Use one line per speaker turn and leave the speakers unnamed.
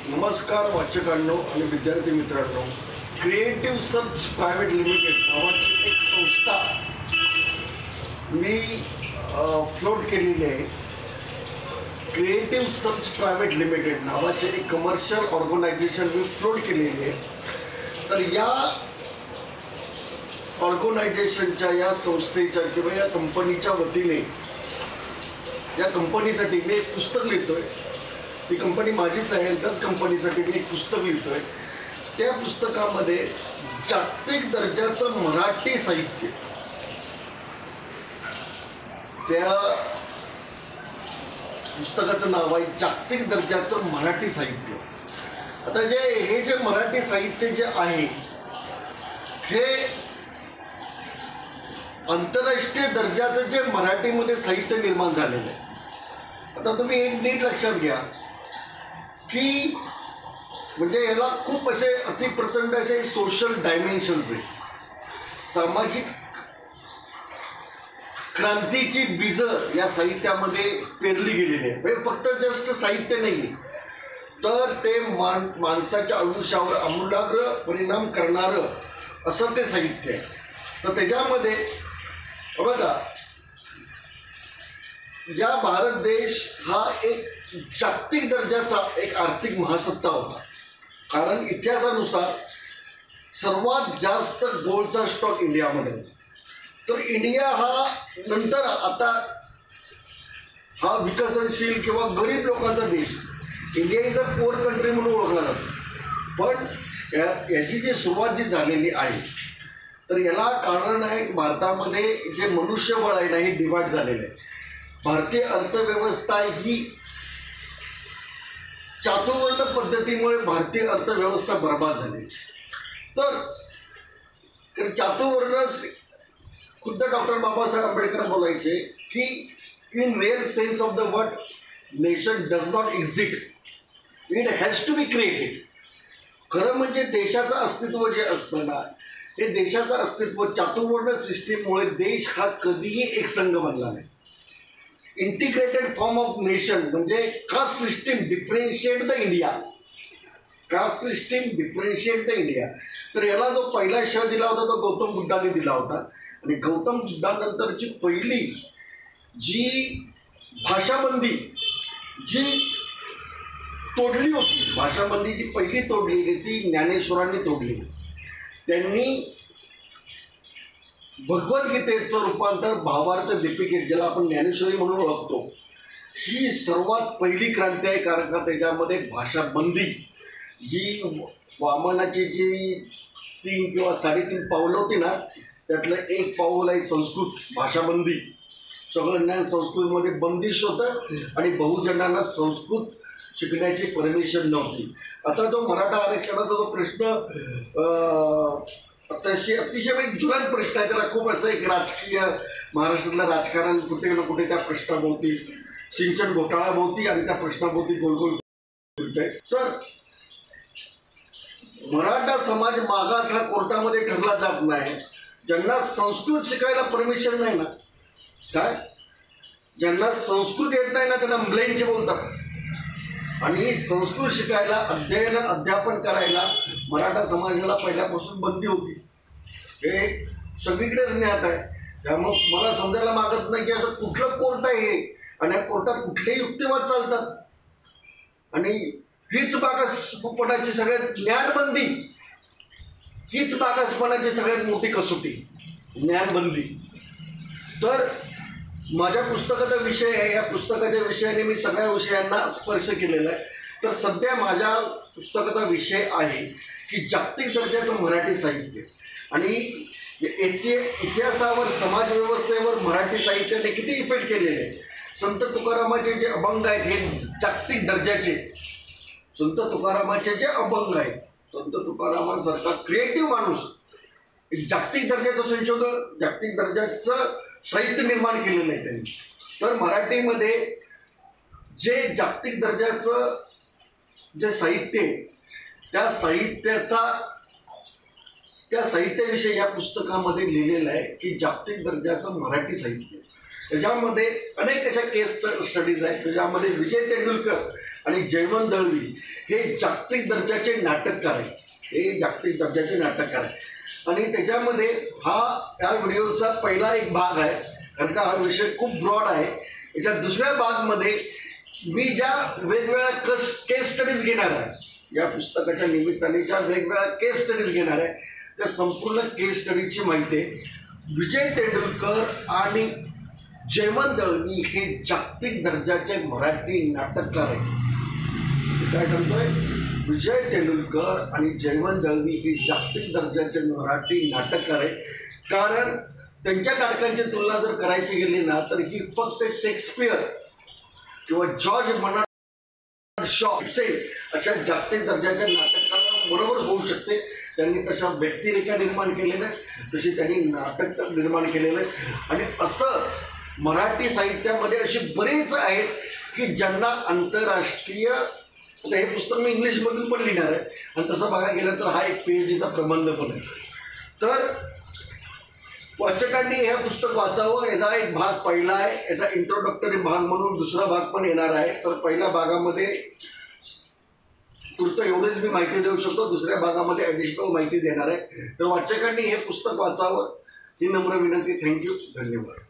नमस्कार वाचकांनो आणि विद्यार्थी मित्रांनो, क्रिएटिव्ह सर्च प्रायव्हेट लिमिटेड नावाची एक संस्था मी फ्लोट केलेली आहे। क्रिएटिव्ह सर्च प्रायव्हेट लिमिटेड नावाचे एक कमर्शियल ऑर्गनायझेशन मी फ्लोट केलेली आहे। तर या ऑर्गनायझेशनच्या या संस्थेच्या किंवा या कंपनीच्या वतीने या कंपनीसाठी मी एक पुस्तक लिहितोय। ती कंपनी माझीच आहे, त्याच कंपनीसाठी मी एक पुस्तक लिहितोय। त्या पुस्तकामध्ये जागतिक दर्जाचं मराठी साहित्य, त्या पुस्तकाचं नाव आहे जागतिक दर्जाचं मराठी साहित्य। आता हे जे मराठी साहित्य जे आहे हे आंतरराष्ट्रीय दर्जाचं जे मराठीमध्ये साहित्य निर्माण झालेलं आहे। आता तुम्ही एक नीट लक्षात घ्या की म्हणजे याला खूप असे अतिप्रचंड असे सोशल डायमेन्शन्स आहेत। सामाजिक क्रांतीची बीजं या साहित्यामध्ये पेरली गेलेली आहे। म्हणजे फक्त जस्ट साहित्य नाही तर ते माणसाच्या आयुष्यावर आमूलाग्र परिणाम करणारं असं ते साहित्य आहे। तर त्याच्यामध्ये बघा, या भारत देश हा एक जागतिक दर्जाचा एक आर्थिक महासत्ता होता, कारण इतिहासानुसार सर्वात जास्त गोल्डचा स्टॉक इंडियामध्ये। तर इंडिया हा नंतर आता हा विकसनशील किंवा गरीब लोकांचा देश, India is a poor country म्हणून ओळखला जातो। पण याची जी सुरुवात जी झालेली आहे तर याला कारण आहे की भारतामध्ये जे मनुष्यबळ आहे ना हे डिवाइड झालेलं आहे। भारतीय अर्थव्यवस्था ही चातुर्वर्ण पद्धतीमुळे भारतीय अर्थव्यवस्था बर्बाद झाली। तर चातुर्वर्ण खुद्द डॉक्टर बाबासाहेब आंबेडकर बोलायचे की in real sense of the word nation does not exist, it has to be created. खरं म्हणजे देशाचं अस्तित्व जे असतं ना, हे देशाचं अस्तित्व चातुर्वर्ण सिस्टीममुळे देश हा कधीही एकसंघ बनला नाही। इंटिग्रेटेड फॉर्म ऑफ नेशन म्हणजे caste system differentiate the India, caste system differentiate the India. तर याला जो पहिला शह दिला होता तो गौतम बुद्धाने दिला होता। आणि गौतम बुद्धानंतरची पहिली जी भाषाबंदी जी तोडली होती, भाषाबंदी जी पहिली तोडलेली ती ज्ञानेश्वरांनी तोडली। त्यांनी भगवद्गीतेचं रूपांतर भावार्थ दीपिकेत, ज्याला आपण ज्ञानेश्वरी म्हणून ओळखतो, ही सर्वात पहिली क्रांती आहे। कारण का त्याच्यामध्ये भाषाबंदी जी वामनाची जी 3 किंवा 3.5 पावलं होती ना, त्यातलं एक पाऊल आहे संस्कृत भाषाबंदी। सगळं ज्ञान संस्कृतमध्ये बंदिश होतं आणि बहुजनांना संस्कृत शिकण्याची परमिशन नव्हती। आता जो मराठा आरक्षणाचा जो प्रश्न अतिशय एक ज्वलंत प्रश्न आहे, त्याला खूप असं एक राजकीय महाराष्ट्रातलं राजकारण कुठे ना कुठे त्या प्रश्नाभोवती, सिंचन घोटाळ्याभोवती आणि त्या प्रश्नाभोवती गोलगोल फिरतंय। तर मराठा समाज मागास हा कोर्टामध्ये ठरला जात नाही। ज्यांना संस्कृत शिकायला परमिशन नाही ना, काय ज्यांना संस्कृत येत नाही ना त्यांना म्लेंच बोलतात। आणि संस्कृत शिकायला, अध्ययन अध्यापन करायला मराठा समाजाला पहिल्यापासून बंदी होती। हे सगळीकडेच ज्ञात आहे। त्यामुळे मला समजायला मागत नाही की असं कुठलं कोर्ट आहे हे, आणि या कोर्टात कुठलेही युक्तिवाद चालतात। आणि हीच मागासपणाची सगळ्यात ज्ञानबंदी, हीच मागासपणाची सगळ्यात मोठी कसोटी, ज्ञानबंदी। तर माझ्या पुस्तकाचा विषय आहे, या पुस्तकाच्या विषयाने मी सगळ्या विषयांना स्पर्श केलेला आहे। तर सध्या माझ्या पुस्तकाचा विषय आहे की जागतिक दर्जाचं मराठी साहित्य आणि इतिहासावर, समाजव्यवस्थेवर मराठी साहित्याने किती इफेक्ट केलेले आहे। संत तुकारामाचे जे अभंग आहेत हे जागतिक दर्जाचे, संत तुकारामाचे जे अभंग आहेत, संत तुकारामांसारखा क्रिएटिव्ह माणूस, एक जागतिक दर्जाचं संशोधक, जागतिक दर्जाचं साहित्य निर्माण केलेलं आहे त्यांनी। तर मराठीमध्ये जे जागतिक दर्जाचं जे साहित्य आहे त्या साहित्याविषयी या पुस्तकामध्ये लिहिलेलं आहे की जागतिक दर्जाचं मराठी साहित्य। त्याच्यामध्ये अनेक अशा केस स्टडीज आहेत। त्याच्यामध्ये विजय तेंडुलकर आणि जयवंत दळवी हे जागतिक दर्जाचे नाटककार आहेत. हे जागतिक दर्जाचे नाटककार आहेत आणि त्याच्यामध्ये या व्हिडिओचा पहिला एक भाग आहे, कारण का हा विषय खूप ब्रॉड आहे. याच्या दुसऱ्या भागमध्ये मी ज्या वेगवेगळ्या केस स्टडीज घेणार आहे, या पुस्तकाच्या निमित्ताने ज्या वेगवेगळ्या केस स्टडीज घेणार आहे, त्या संपूर्ण केस स्टडीची माहिती आहे. विजय तेंडुलकर आणि जयवंत दळवी हे जागतिक दर्जाचे मराठी नाटककार आहेत. काय सांगतोय? विजय तेंडुलकर आणि जयवंत दळवी हे जागतिक दर्जाचे मराठी नाटककार आहेत. कारण त्यांच्या नाटकांची तुलना जर करायची गेली ना, तर ही फक्त शेक्सपियर किंवा जॉर्ज बर्नार्ड शॉ अशा जागतिक दर्जाच्या नाटकांबरोबर होऊ शकते. त्यांनी तशा व्यक्तिरेखा निर्माण केलेल्या आहेत, तशी त्यांनी नाटक निर्माण केलेलं आहे. आणि असं मराठी साहित्यामध्ये अशी बरेच आहेत की ज्यांना आंतरराष्ट्रीय, आता हे पुस्तक मी इंग्लिशमधून पण लिहिणार आहे आणि तसं बघायला गेलं तर हा एक PhDचा प्रबंध पण आहे. तर वाचकांनी हे पुस्तक वाचावं. याचा एक भाग पहिला आहे, याचा इंट्रोडक्टरी भाग म्हणून दुसरा भाग पण येणार आहे. तर पहिल्या भागामध्ये तुर्त एवढीच मी माहिती देऊ शकतो, दुसऱ्या भागामध्ये ॲडिशनल माहिती देणार आहे. तर वाचकांनी हे पुस्तक वाचावं ही नम्र विनंती. थँक्यू, धन्यवाद.